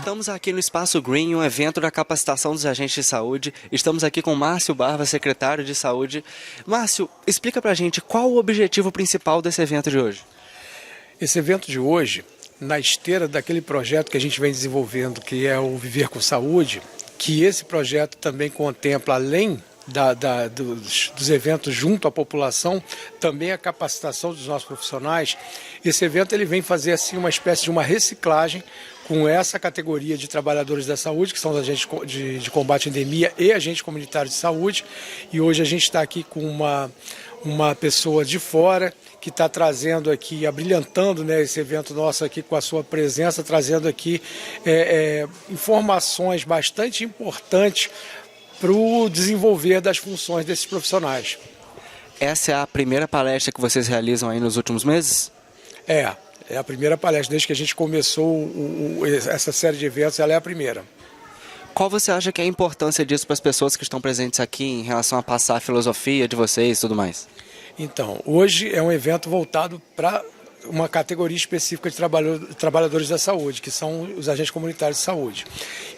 Estamos aqui no Espaço Green, um evento da capacitação dos agentes de saúde. Estamos aqui com Márcio Barba, secretário de saúde. Márcio, explica pra gente qual o objetivo principal desse evento de hoje. Esse evento de hoje, na esteira daquele projeto que a gente vem desenvolvendo, que é o Viver com Saúde, que esse projeto também contempla, além dos eventos junto à população, também a capacitação dos nossos profissionais. Esse evento ele vem fazer assim uma espécie de uma reciclagem com essa categoria de trabalhadores da saúde, que são os agentes de combate à endemia e agentes comunitários de saúde. E hoje a gente está aqui com uma pessoa de fora que está trazendo aqui, abrilhantando, né, esse evento nosso aqui com a sua presença, trazendo aqui informações bastante importantes para o desenvolver das funções desses profissionais. Essa é a primeira palestra que vocês realizam aí nos últimos meses? É a primeira palestra, desde que a gente começou essa série de eventos, ela é a primeira. Qual você acha que é a importância disso para as pessoas que estão presentes aqui em relação a passar a filosofia de vocês e tudo mais? Então, hoje é um evento voltado para uma categoria específica de trabalhadores da saúde, que são os agentes comunitários de saúde.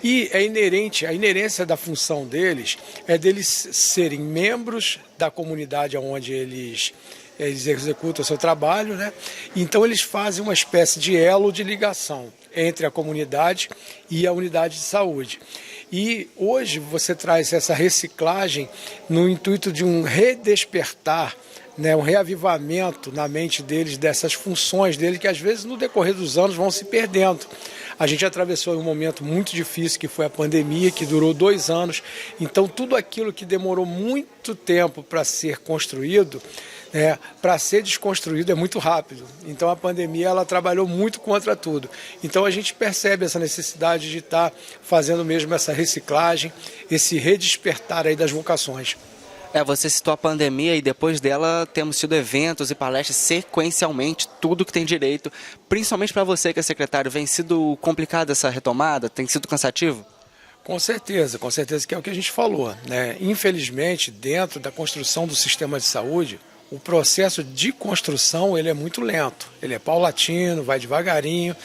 E a inerência da função deles é deles serem membros da comunidade onde eles executam o seu trabalho, né? Então eles fazem uma espécie de elo de ligação entre a comunidade e a unidade de saúde. E hoje você traz essa reciclagem no intuito de um redespertar, né, um reavivamento na mente deles dessas funções deles que às vezes no decorrer dos anos vão se perdendo. A gente atravessou um momento muito difícil que foi a pandemia, que durou 2 anos. Então tudo aquilo que demorou muito tempo para ser construído, para ser desconstruído é muito rápido. Então a pandemia ela trabalhou muito contra tudo. Então a gente percebe essa necessidade de estar fazendo mesmo essa reciclagem, esse redespertar aí das vocações. Você citou a pandemia e depois dela temos tido eventos e palestras sequencialmente, tudo que tem direito. Principalmente para você que é secretário, vem sido complicado essa retomada? Tem sido cansativo? Com certeza que é o que a gente falou, né? Infelizmente, dentro da construção do sistema de saúde, o processo de construção ele é muito lento, ele é paulatino, vai devagarinho,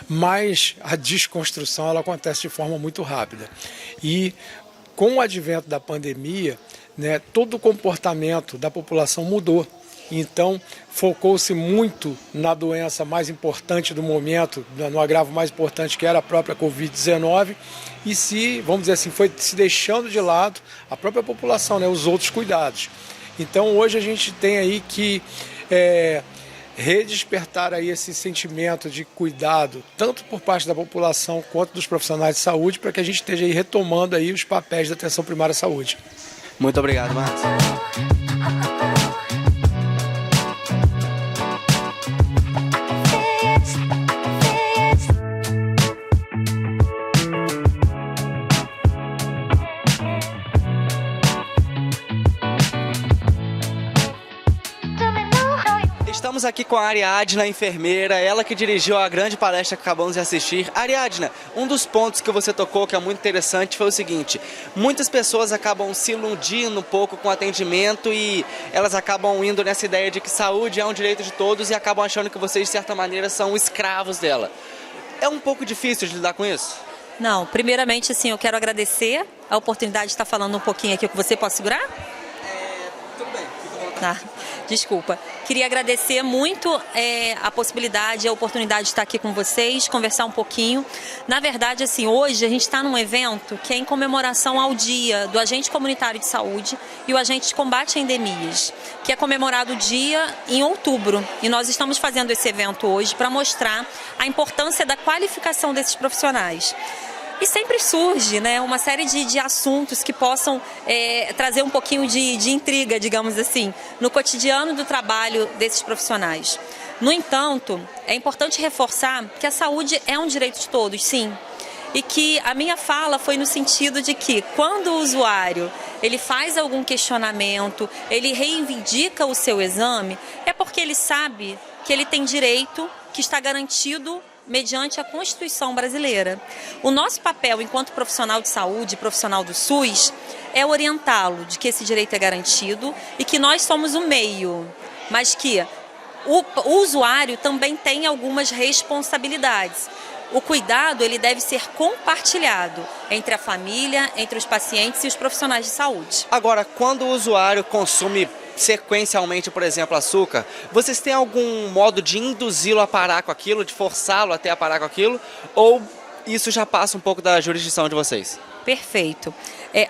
mas a desconstrução ela acontece de forma muito rápida. E com o advento da pandemia, né, todo o comportamento da população mudou. Então, focou-se muito na doença mais importante do momento, no agravo mais importante que era a própria Covid-19, e vamos dizer assim, foi se deixando de lado a própria população, né, os outros cuidados. Então, hoje a gente tem aí que redespertar aí esse sentimento de cuidado, tanto por parte da população quanto dos profissionais de saúde, para que a gente esteja aí retomando aí os papéis da atenção primária à saúde. Muito obrigado, Márcio. Estamos aqui com a Ariadna, enfermeira, ela que dirigiu a grande palestra que acabamos de assistir. Ariadna, um dos pontos que você tocou que é muito interessante foi o seguinte: muitas pessoas acabam se iludindo um pouco com o atendimento e elas acabam indo nessa ideia de que saúde é um direito de todos e acabam achando que vocês, de certa maneira, são escravos dela. É um pouco difícil de lidar com isso? Não, primeiramente, assim, eu quero agradecer a oportunidade de estar falando um pouquinho aqui com você. Posso segurar? Tudo bem, fica à vontade. Tá. Desculpa. Queria agradecer muito a possibilidade, a oportunidade de estar aqui com vocês, conversar um pouquinho. Na verdade, assim, hoje a gente está num evento que é em comemoração ao dia do agente comunitário de saúde e o agente de combate a endemias, que é comemorado o dia em outubro. E nós estamos fazendo esse evento hoje para mostrar a importância da qualificação desses profissionais. E sempre surge, né, uma série de assuntos que possam trazer um pouquinho de intriga, digamos assim, no cotidiano do trabalho desses profissionais. No entanto, é importante reforçar que a saúde é um direito de todos, sim. E que a minha fala foi no sentido de que quando o usuário ele faz algum questionamento, ele reivindica o seu exame, é porque ele sabe que ele tem direito, que está garantido mediante a Constituição brasileira. O nosso papel enquanto profissional de saúde, profissional do SUS, é orientá-lo de que esse direito é garantido e que nós somos o meio, mas que o usuário também tem algumas responsabilidades. o cuidado ele deve ser compartilhado entre a família, entre os pacientes e os profissionais de saúde. Agora, quando o usuário consome sequencialmente, por exemplo, açúcar, vocês têm algum modo de induzi-lo a parar com aquilo, de forçá-lo até a parar com aquilo, ou isso já passa um pouco da jurisdição de vocês? Perfeito.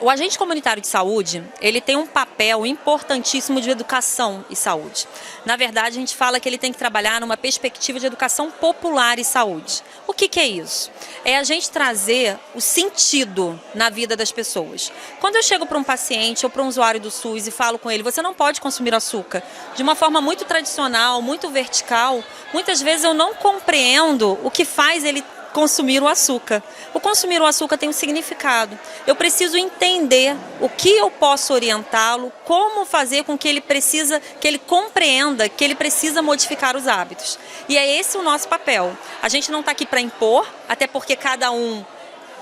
O agente comunitário de saúde, ele tem um papel importantíssimo de educação e saúde. Na verdade, a gente fala que ele tem que trabalhar numa perspectiva de educação popular e saúde. O que é isso? É a gente trazer o sentido na vida das pessoas. Quando eu chego para um paciente ou para um usuário do SUS e falo com ele, você não pode consumir açúcar, de uma forma muito tradicional, muito vertical, muitas vezes eu não compreendo o que faz ele consumir o açúcar. O consumir o açúcar tem um significado. Eu preciso entender o que eu posso orientá-lo, como fazer com que ele compreenda que ele precisa modificar os hábitos. E é esse o nosso papel. A gente não está aqui para impor, até porque cada um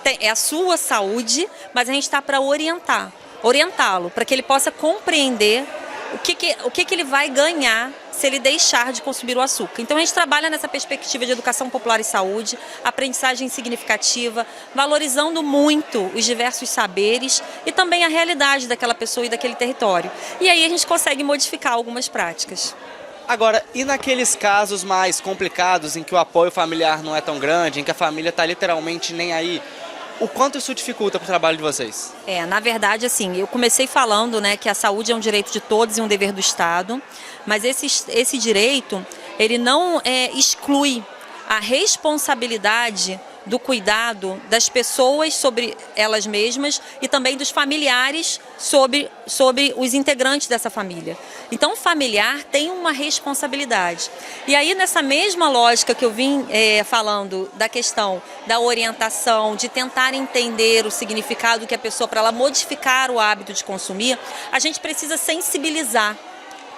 é a sua saúde, mas a gente está para orientá-lo, para que ele possa compreender o que ele vai ganhar se ele deixar de consumir o açúcar. Então a gente trabalha nessa perspectiva de educação popular e saúde, aprendizagem significativa, valorizando muito os diversos saberes e também a realidade daquela pessoa e daquele território. E aí a gente consegue modificar algumas práticas. Agora, e naqueles casos mais complicados em que o apoio familiar não é tão grande, em que a família está literalmente nem aí, o quanto isso dificulta para o trabalho de vocês? Na verdade, assim, eu comecei falando, né, que a saúde é um direito de todos e um dever do Estado, mas esse direito, ele não exclui a responsabilidade do cuidado das pessoas sobre elas mesmas e também dos familiares sobre os integrantes dessa família. Então, o familiar tem uma responsabilidade. E aí, nessa mesma lógica que eu vim falando da questão da orientação, de tentar entender o significado que a pessoa, para ela modificar o hábito de consumir, a gente precisa sensibilizar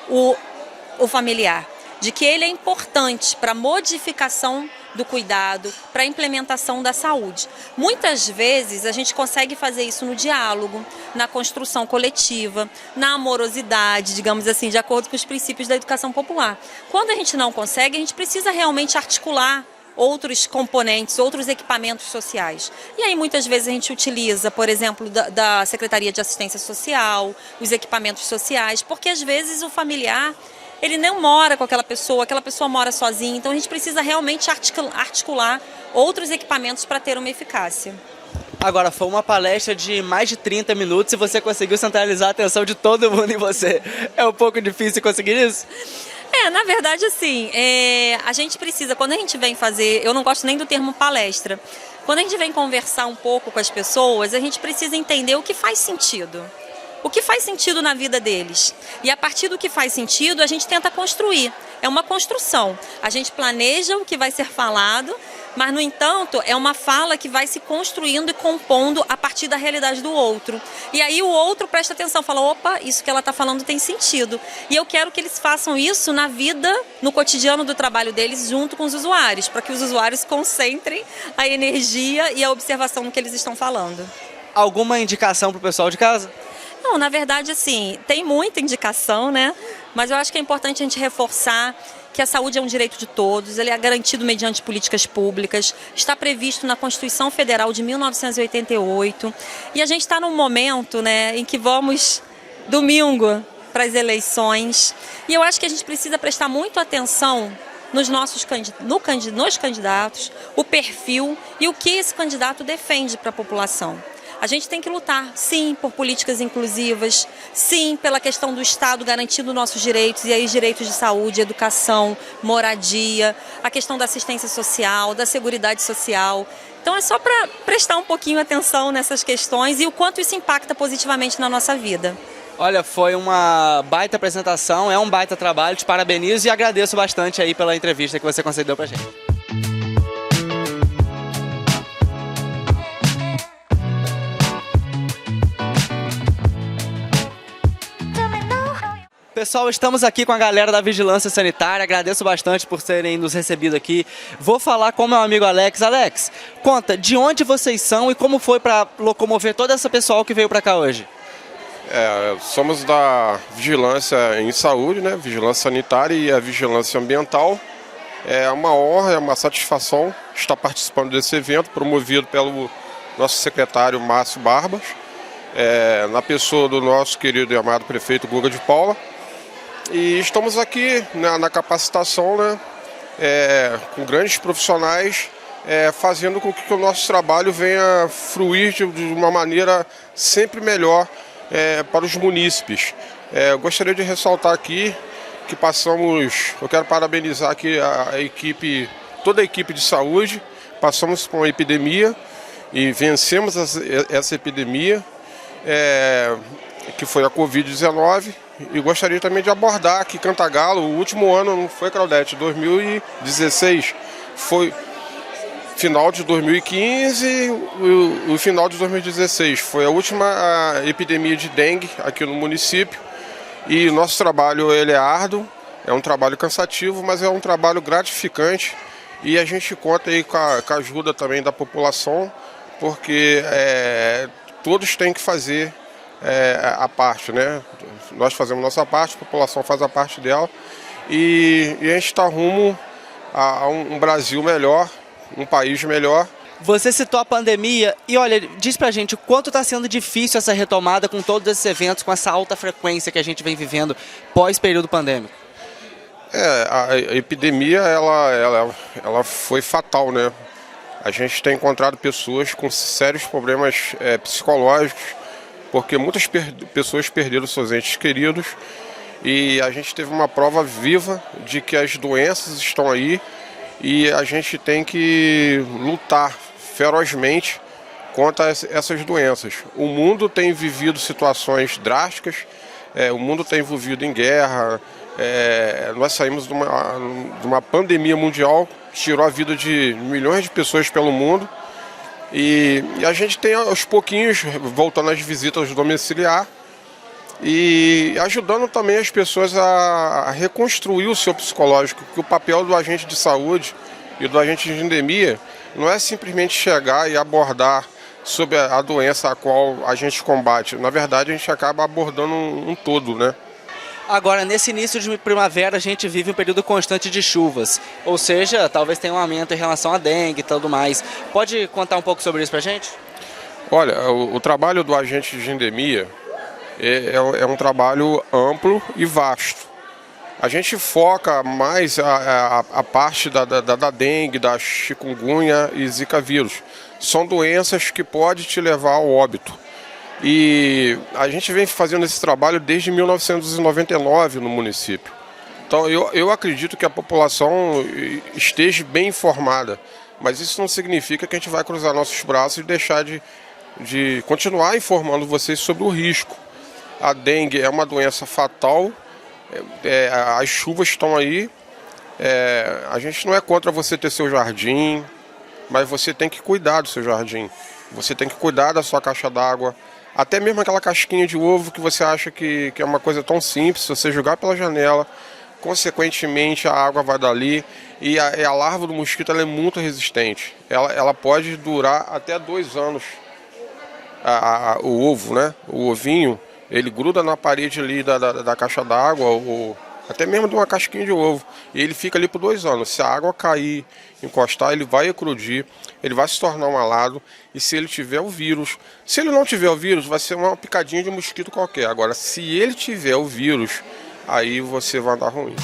o familiar, de que ele é importante para a modificação do cuidado, para a implementação da saúde. Muitas vezes a gente consegue fazer isso no diálogo, na construção coletiva, na amorosidade, digamos assim, de acordo com os princípios da educação popular. Quando a gente não consegue, a gente precisa realmente articular outros componentes, outros equipamentos sociais. E aí muitas vezes a gente utiliza, por exemplo, da Secretaria de Assistência Social, os equipamentos sociais, porque às vezes o familiar ele não mora com aquela pessoa mora sozinha, então a gente precisa realmente articular outros equipamentos para ter uma eficácia. Agora, foi uma palestra de mais de 30 minutos e você conseguiu centralizar a atenção de todo mundo em você. É um pouco difícil conseguir isso? Na verdade, assim, a gente precisa, quando a gente vem fazer, eu não gosto nem do termo palestra, quando a gente vem conversar um pouco com as pessoas, a gente precisa entender o que faz sentido. O que faz sentido na vida deles. E a partir do que faz sentido, a gente tenta construir. É uma construção. A gente planeja o que vai ser falado, mas, no entanto, é uma fala que vai se construindo e compondo a partir da realidade do outro. E aí o outro presta atenção, fala, opa, isso que ela está falando tem sentido. E eu quero que eles façam isso na vida, no cotidiano do trabalho deles, junto com os usuários, para que os usuários concentrem a energia e a observação no que eles estão falando. Alguma indicação para o pessoal de casa? Não, na verdade, assim, tem muita indicação, né? Mas eu acho que é importante a gente reforçar que a saúde é um direito de todos, ele é garantido mediante políticas públicas, está previsto na Constituição Federal de 1988, e a gente está num momento, né, em que vamos, domingo, para as eleições, e eu acho que a gente precisa prestar muito atenção nos candidatos, o perfil e o que esse candidato defende para a população. A gente tem que lutar, sim, por políticas inclusivas, sim, pela questão do Estado garantindo nossos direitos, e aí direitos de saúde, educação, moradia, a questão da assistência social, da seguridade social. Então é só para prestar um pouquinho atenção nessas questões e o quanto isso impacta positivamente na nossa vida. Olha, foi uma baita apresentação, é um baita trabalho, te parabenizo e agradeço bastante aí pela entrevista que você concedeu pra gente. Pessoal, estamos aqui com a galera da Vigilância Sanitária, agradeço bastante por terem nos recebido aqui. Vou falar com meu amigo Alex. Alex, conta, de onde vocês são e como foi para locomover todo esse pessoal que veio para cá hoje? Somos da Vigilância em Saúde, né? Vigilância Sanitária e a Vigilância Ambiental. É uma honra, é uma satisfação estar participando desse evento promovido pelo nosso secretário Márcio Barbas, na pessoa do nosso querido e amado prefeito Guga de Paula. E estamos aqui na capacitação, né, com grandes profissionais, fazendo com que o nosso trabalho venha fruir de uma maneira sempre melhor para os munícipes. Eu gostaria de ressaltar aqui que eu quero parabenizar aqui a equipe, toda a equipe de saúde. Passamos por uma epidemia e vencemos essa epidemia, que foi a Covid-19. E gostaria também de abordar que Cantagalo, o último ano, não foi, Claudete? 2016, foi final de 2015 e o final de 2016. Foi a última epidemia de dengue aqui no município. E nosso trabalho ele é árduo, é um trabalho cansativo, mas é um trabalho gratificante. E a gente conta aí com a ajuda também da população, porque todos têm que fazer a parte, né? Nós fazemos nossa parte, a população faz a parte dela. E a gente está rumo a um Brasil melhor, um país melhor. Você citou a pandemia e olha, diz pra gente o quanto está sendo difícil essa retomada com todos esses eventos, com essa alta frequência que a gente vem vivendo pós-período pandêmico. A epidemia ela foi fatal, né? A gente tem encontrado pessoas com sérios problemas psicológicos, porque muitas pessoas perderam seus entes queridos e a gente teve uma prova viva de que as doenças estão aí e a gente tem que lutar ferozmente contra essas doenças. O mundo tem vivido situações drásticas, o mundo tem vivido em guerra, nós saímos de uma pandemia mundial que tirou a vida de milhões de pessoas pelo mundo e a gente tem aos pouquinhos voltando às visitas domiciliar e ajudando também as pessoas a reconstruir o seu psicológico, que o papel do agente de saúde e do agente de endemia não é simplesmente chegar e abordar sobre a doença a qual a gente combate. Na verdade, a gente acaba abordando um todo, né? Agora, nesse início de primavera, a gente vive um período constante de chuvas. Ou seja, talvez tenha um aumento em relação à dengue e tudo mais. Pode contar um pouco sobre isso pra gente? Olha, o trabalho do agente de endemia é um trabalho amplo e vasto. A gente foca mais a parte da dengue, da chikungunya e zika vírus. São doenças que podem te levar ao óbito. E a gente vem fazendo esse trabalho desde 1999 no município. Então eu acredito que a população esteja bem informada, mas isso não significa que a gente vai cruzar nossos braços e deixar de continuar informando vocês sobre o risco. A dengue é uma doença fatal, as chuvas estão aí, a gente não é contra você ter seu jardim, mas você tem que cuidar do seu jardim, você tem que cuidar da sua caixa d'água, até mesmo aquela casquinha de ovo que você acha que é uma coisa tão simples, se você jogar pela janela, consequentemente a água vai dali e a larva do mosquito ela é muito resistente, ela pode durar até 2 anos, o ovo, né? O ovinho, ele gruda na parede ali da caixa d'água, ou até mesmo de uma casquinha de ovo, e ele fica ali por 2 anos. Se a água cair, encostar, ele vai eclodir, ele vai se tornar um alado, e se ele tiver o vírus, se ele não tiver o vírus, vai ser uma picadinha de mosquito qualquer. Agora, se ele tiver o vírus, aí você vai dar ruim.